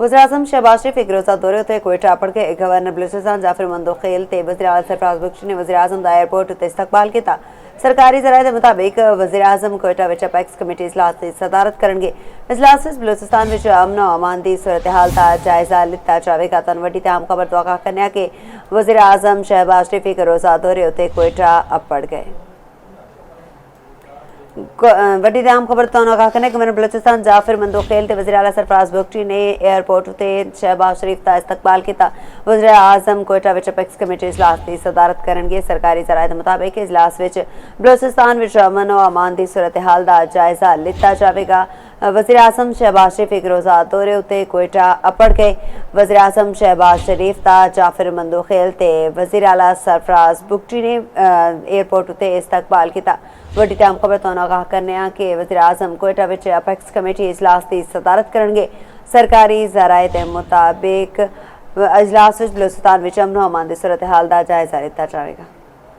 वज़ीर-ए-आज़म शहबाज शरीफ एक रोज़ा दौरे उत्ते कोयटा पड़ गए। गवर्नर बलूचिस्तान जाफर मंदोखेल ते वज़ीर-ए-आला सरफराज बुगची ने वज़ीर-ए-आज़म दा एयरपोर्ट उत्ते इस्तकबाल किया। सरकारी ज़राए के मुताबिक वज़ीर-ए-आज़म कोयटा विच अपैक्स कमेटी इजलास की सदारत करेंगे। इजलास विच बलूचिस्तान विच अमन और अमान की सूरत हाल का जायजा लिता जाएगा। तन वड्डी ते आम खबर तो आगाह करने कि वज़ीर-ए-आज़म शहबाज शरीफ एक रोज़ा दौरे उत्ते कोयटा पड़ गए। वड्डी आम खबर तो आगाह करने गवर्नर बलूचिस्तान जाफर मंदोखेल ते वज़ीर-ए-आला सरफराज बुगची ने एयरपोर्ट उत्ते शहबाज शरीफ का इस्तकबाल किया। वज़ीर-ए-आज़म कोयटा विच अपैक्स कमेटी इजलास की सदारत करेंगे। सरकारी ज़राए के मुताबिक इजलास विच बलूचिस्तान विच अमन और अमान की सूरत हाल का जायजा लिता जाएगा। वज़ीर-ए-आज़म शहबाज शरीफ एक रोज़ा दौरे उत्ते कोयटा अपड़ गए। वज़ीर-ए-आज़म शहबाज शरीफ का जाफर मंदोखेल ते वज़ीर-ए-आला सरफराज बुगची ने एयरपोर्ट उत्ते इस्तकबाल किया। वड्डी आम खबर तो आगाह करने कि वज़ीर-ए-आज़म कोयटा विच अपैक्स कमेटी इजलास की सदारत करेंगे। सरकारी ज़राए के मुताबिक इजलास विच बलूचिस्तान विच अमन और अमान की सूरत हाल का जायजा लिता जाएगा।